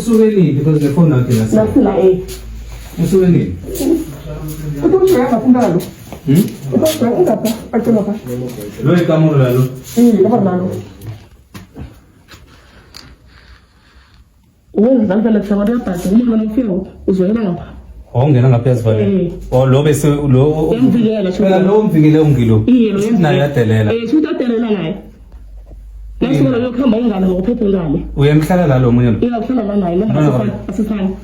Usuke because the phone yakhe Nasila usuke nini? Uthi uyafunda lo. Uthi ungapha acela pha. Lo ikamuro lalo. Kapa nalo. Wenza phela kusaba yabhasi uma nofika uzoyela ngapha. Ongena ngaphezulu vale. Lo bese lo Yamvikela phela lo umvikele ungilo. Naye yadelela. Futhi adelela naye. Nasibona yokuhamba ingane ngophephe ngale. Uyemhlala la lo munye lo. Uyakuhlala naye lo asifani.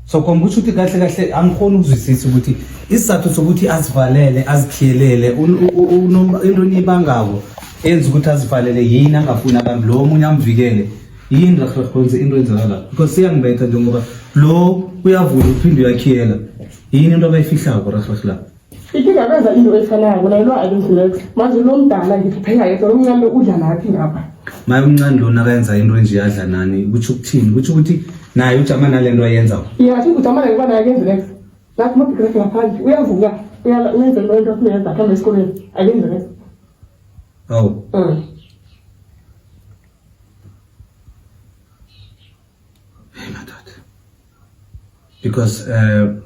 So kombuthi uthi kahle kahle angikhona ukuzwisisa ukuthi isizathu sokuthi azivalele azikhiyelele into nibangako enza ukuthi azivalele yini angafuna abantu lo munye amvikele yini rakhonze into enzakala because siyangibetha njengoba lo uyavula uphinde uyakhiyela yini into abayifihlako rakhla Ikinga benza into efanayo la lo akenzilex manje lo mdala ngithi phela yedwa lo mncane udla nathi ngapha maye umncane lona akayenza into enje yadla nani kuthi ukuthini kuthi ukuthi naye ujama nalento ayenza yathi ujama naye bana akenzilex lapho mabhikira ngaphandle uyavuka uyenza lo into akuyenza khamba esikoleni akenzilex oh because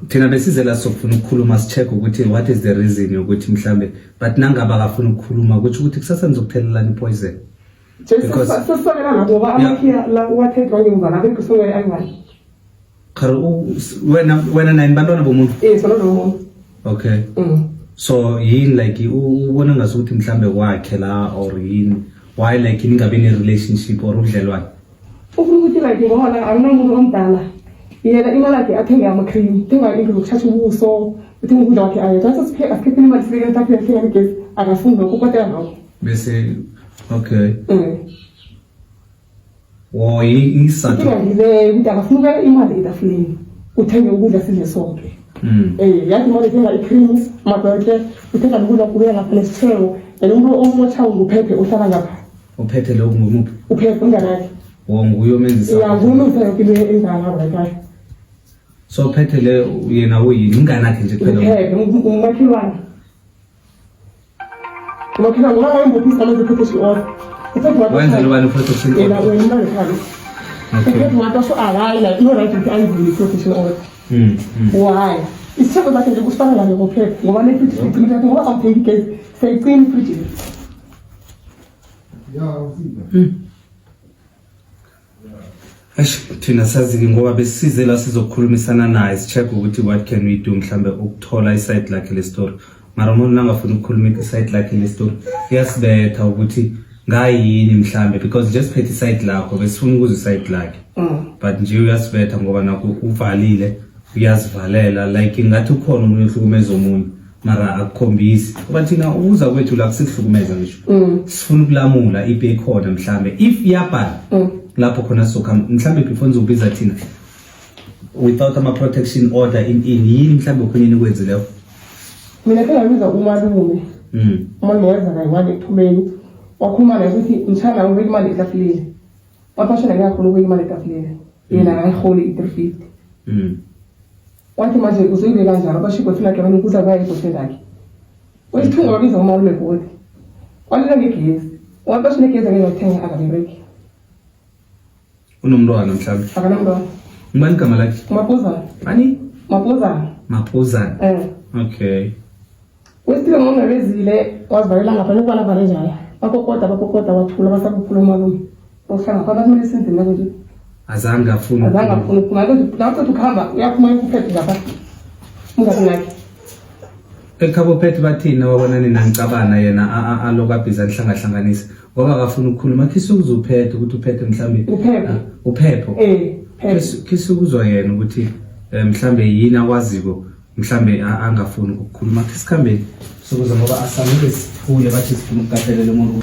thina besizela sokufuna ukukhuluma sicheck ukuthi what is the reason yokuthi mhlambe but nangaba akafuna ukukhuluma ukuthi kusasa nizokuthelelana ipoison because sesibona lapho ngoba amakhiya la wathethwa ngimva lapho kusuke ayiwani kharo wena nine bantwana bomuntu sona lo muntu okay so yini like ubona ngasuthi mhlambe kwakhe la or yini why like ningabe ne relationship or udlelwane ufuna ukuthi like ngoba akunamuntu omdala yena imali yakhe athenge ama-cream thenga into yokushasha ubuso uthenga ukudla wakhe ayo thatha asikhiphile imali sifike etaphi yakhe yagesi akafundi lokho kodwa lokho bese okay wo isathu ngile ukuthi akafuna imali etafuleni uthenge ukudla sidle sonke yathi imali ethenga i-creams amabheke uthenga ukudla kubuya ngapha nesithelo and umuntu omotshayo nguphephe uhlala ngapha uphethe lo ngumuphi uphephe unganakhe nguyo menzi yavuna uthenge into engangaba ekhaya so phethe le yena uyini inganakhe nje phela umakhelwane ngoba ngayembopisa manje protection order wenza lobani protection yena order wena lekhali okay ngathi so akayila no right ukuthi ayivule protection order why isitheko sakhe nje kusifana la ngophepha ngoba le fridge icimile ngoba awuthengi gesi sayicima fridge thina sazi ngoba besizela sizokhulumisana naye sicheck ukuthi what can we do mhlambe ukuthola isite lakhe le story mara umuntu angafuna ukukhuluma isite lakhe le story yasibetha ukuthi ngayini mhlambe because just phethe isite lakho besifuna ukuza isite lakhe but nje uyasibetha ngoba nakho uvalile uyazivalela like ngathi ukhona umuntu ohlukumeza umuntu mara akukhombisi kuba thina uza kwethu la kusihlukumeza ngisho sifuna ukulamula ipe ekhona mhlambe if yabhala lapho khona soka mhlambe before ngizobiza thina without ama protection order in yini mhlambe khonyeni kwenzileyo mina phela ngiza umalume uma ngeza kayimali ethumeni wakhuluma naye ukuthi mthana ubeka imali etafuleni wapashela ngiyakho ubeka imali etafuleni yena akayiholi i-350 wathi manje uzoyile kanjalo abashiko thina ke ukuthi baye boyfriend yakhe wesithunga wabiza umalume bodi walila ngegezi wapashela ngegezi ngiyothenga akabereki unomntwana mhlambe akanamntwana ngibani igama lakhe Mapuzana ani Mapuzana okay wesithile ngongabezile wazivalela ngapha lokwana vale njalo bakokota wathula basakuphula umalume ohlanga phakathi kumele senze nje azange afuna nathi ukuhamba uyaphuma ukuphethe ngapha ungasinaki ekhabo phethe bathina wabonani nangicabana yena alokabhiza nihlangahlanganisa ngoba akafuna ukukhuluma khisukuzwa uphethe ukuthi uphethe mhlambe uphepho khisukuzwa yena ukuthi mhlambe yini akwaziko mhlambe angafuni ukukhuluma khisikhambeni sokuza ngoba asamile siphule bathi sifuna ukukatelela umuntu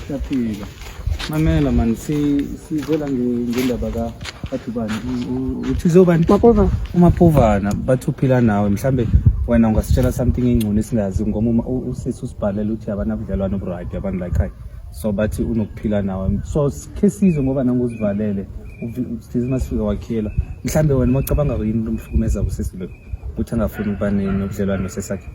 Siyaphila. Mamela man sizela ngendaba kathubani uthi zobani Mapuzana uMapuvana bathi uphila nawe mhlambe wena ungasitshela something engcono esingazi ngoba uma usisi usibhalela uthi abanabudlelwano obright abantu like hayi so bathi unokuphila nawe so ke sizwe ngoba nangozivalele uthi masifika wakhiyela mhlambe wena mawucabanga yini lomhlukumeza kusisi lo uthi angafuni ukuba nobudlelwano nosesakhe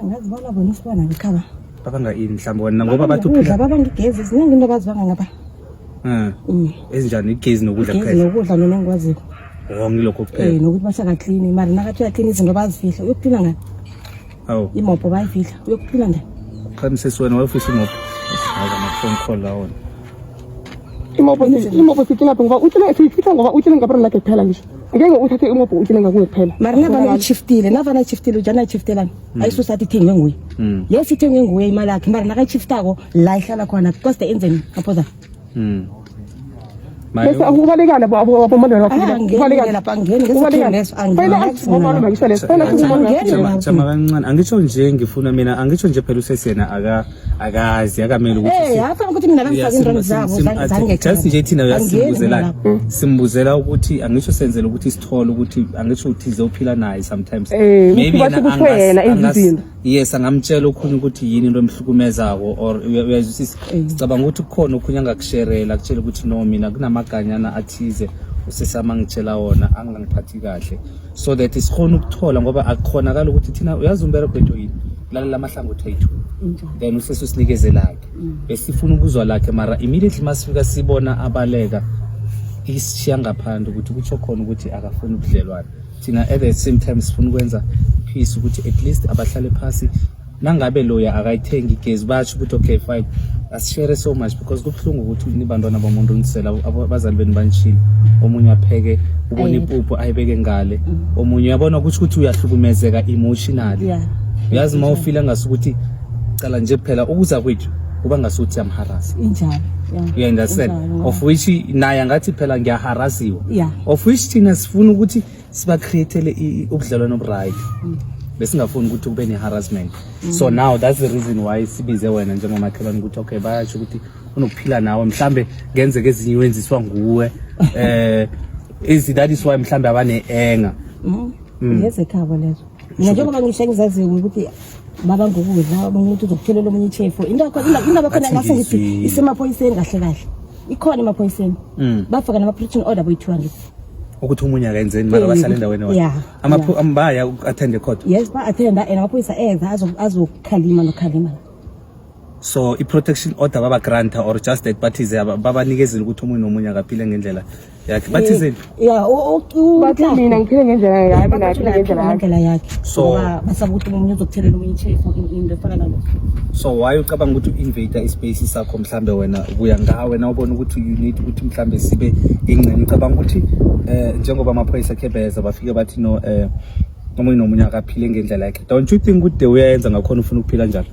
ngazi bona bona isibana ngikhaba babanga ini mhlambe wena ngoba bathi uphila babanga igezi ziningi into abazivanga ngapha ezinjani igezi nokudla kuphela igezi nokudla mina engikwaziyo ngilokho kuphela nokuthi bashaka clean mari nakathi uyaclean izinto bazifihla uyokuphila ngani awu imopo bayifihla uyokuphila ngani khamsisi wena wafisa imopo phone call la wona imopo sitina ngoba uthina sifitha ngoba uthina ngabra lakhe kuphela ngisho ngeke uthathe imopo uthina ngakuwe kuphela mari navana uchiftile ujana uchiftelana ayisusathi ithengwe nguye yes ithengwe nguye imali yakhe mari nakachiftako la ihlala khona cost enzeni aphoza bese akubalekana abo mandela ukubalekana lapha ngene ngesikhathi jama kancane angitsho nje ngifuna mina angitsho nje phela usesena akazi akamele ukuthi afana ukuthi mina ngifaka indrongo zabo zange just nje thina uyasimbuzela simbuzela ukuthi angitsho senzele ukuthi sithole ukuthi angitsho uthi izophila naye sometimes maybe yes angamtshela ukhona ukuthi yini into emhlukumezako or uyazwisisa sicabanga ukuthi kukhona okhunye angakusherela akutshela ukuthi no mina kunamaganyana athize usesama ngitshela wona angangiphathi kahle so that isikhona ukuthola ngoba akukhonakala ukuthi thina uyazi umbereko yini lalela amahlangothi ethu then usesusinikeze besifuna ukuzwa lakhe mara immediately masifika sibona abaleka isishiya ngaphandle ukuthi kutsho khona ukuthi akafuni ubudlelwane thina at the same time sifuna ukwenza peace ukuthi at least abahlale phasi nangabe loya akayithengi igezi bathi ukuthi okay fine asishare so much because kubhlungu ukuthi nibantwana bomuntu unisela abazali beni banishile omunye apheke ubona impuphu ayibeke ngale omunye uyabona ukuthi uyahlukumezeka emotionally uyazi mawufila ngasukuthi cala nje phela ukuza kwethu kuba ngasuthi amharass injalo you understand of which naye ngathi phela ngiyaharasiwa of which thina sifuna ukuthi siba createle ubudlelwano obright besingafuni ukuthi kube ne-harassment so now that's the reason why sibize wena njengomakhelwane ukuthi okay bayasho ukuthi unokuphila nawe mhlambe ngenzeke ezinye wenziswa nguwe that is why mhlambe abane-enga ngezekhabo lezo mina njengoba ngisho engizaziyo ukuthi baba ngokudla umuntu uzokuphelela omunye ichefu into bakhona ngase ngithi isemaphoyiseni kahle kahle ikhona emaphoyiseni bafaka nama-protection order boyi-200 ukuthi umunye akenzeni mara bahlale endaweni wona baya attend court yes ba-attenda and amaphoyisa eza azokhalima nokhalima so i-protection order baba granta or just that bathize babanikezela ukuthi omunye nomunye akaphile ngendlela yakhe bathizeni bathi mina ngiphile ngendlela yakhe naphile ngendlela yakhe so basaba ukuthi omunye uzokuthelela omunye ichefu into efana nalokho so why ucabanga ukuthi u-invade ispace sakho mhlambe wena ubuya ngawe na ubona ukuthi you need ukuthi mhlambe sibe ingcene ucabanga ukuthi njengoba amaphoyisa khebeza bafike bathi no omunye nomunye akaphile ngendlela yakhe don't you think ukuthi uyayenza ngakhona ufuna ukuphila njalo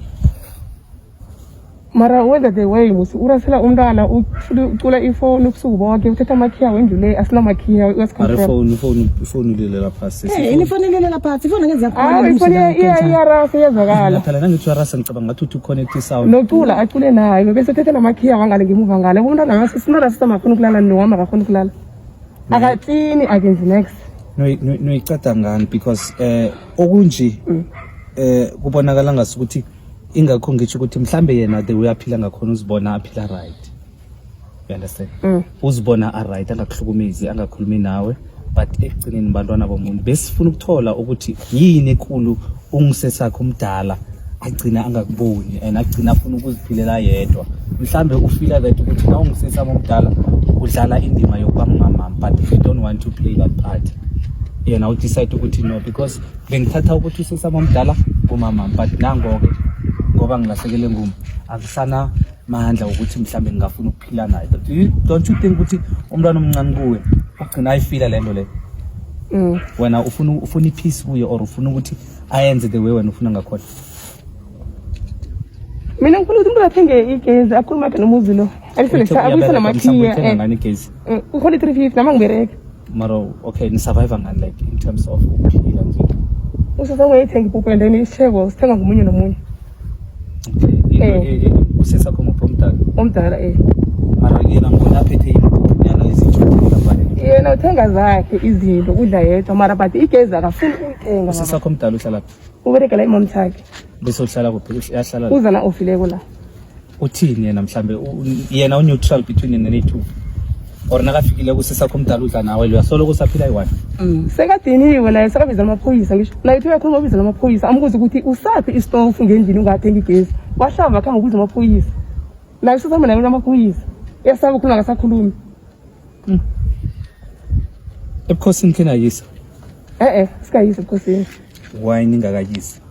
mara whether the way musi urasela umntwana ucula ifoni ubusuku bonke uthetha amakhiya wendlule asina makhiya ifoni lilela phasi ifoni lilela phasi ifoni ngeze yakhona ifoni iyarasa iyazwakala phela nangithi uyarasa ngicabanga ngathi uthi connect sound nocula acule naye bese uthetha namakhiya wangale ngemuva ngale umntwana ngase sinarasa mafuna ukulala nowama akafuna ukulala akatsini akenzi next no icada ngani because okunje kubonakala ngasukuthi ingakho ngitsho ukuthi mhlambe yena the way aphila ngakhona uzibona aphila right you understand uzibona a right angakuhlukumezi angakhulumi nawe but ekugcineni bantwana bomuntu besifuna ukuthola ukuthi yini enkulu ungisesakho umdala agcina angakuboni and agcina afuna ukuziphilela yedwa mhlambe ufila that ukuthi na ungisesama umdala udlala indima yokuba mama but if you don't want to play that part yena u decide ukuthi no because bengithatha ukuthi usesama umdala kumama but nangoke ngoba ngilahlekele ngumi akusana mandla ukuthi mhlambe ngingafuna ukuphila naye don't you think ukuthi umntwana omncane kuwe ugcina ayifila lento le wena ufuna ipeace kuye or ufuna ukuthi ayenze the way wena ufuna ngakhona mina ngifuna ukuthi umuntu athenge igezi akhuluma ke nomuzi lo ayisele abuyisa namakhiya ngani igezi ukhona 350 nama ngibereke mara okay ni survive ngani like in terms of ukuphila nje usizonge ithenga ipuphu and then isishebo sithenga ngomunye nomunye usesakho umdala mara yena ngona aphethe impuphu nyana ezithuthela vale yena uthenga zakhe izinto udla yedwa mara but igezi akafuni ukuthenga usesakho umdala uhlala uberegela imom thakhe bese uhlala kuphi yahlala uza na ofileko la uthini yena mhlambe yena u-neutral between yena ne-two or nakafikile kusisakho umdala udla nawe lo yasolo kusaphila yi-one sekadiniwe naye sekabiza amaphoyisa ngisho naye uthi uyakhuluma ubiza amaphoyisa ambuza ukuthi usaphi istofu ngendlini ungathengi igezi wahlamba akhambe ukubiza amaphoyisa naye usasamba naye amaphoyisa yasaba ukukhuluma ngasakhulumi ebukhosini khenayisa sikayisa ebukhosini why ningakayisi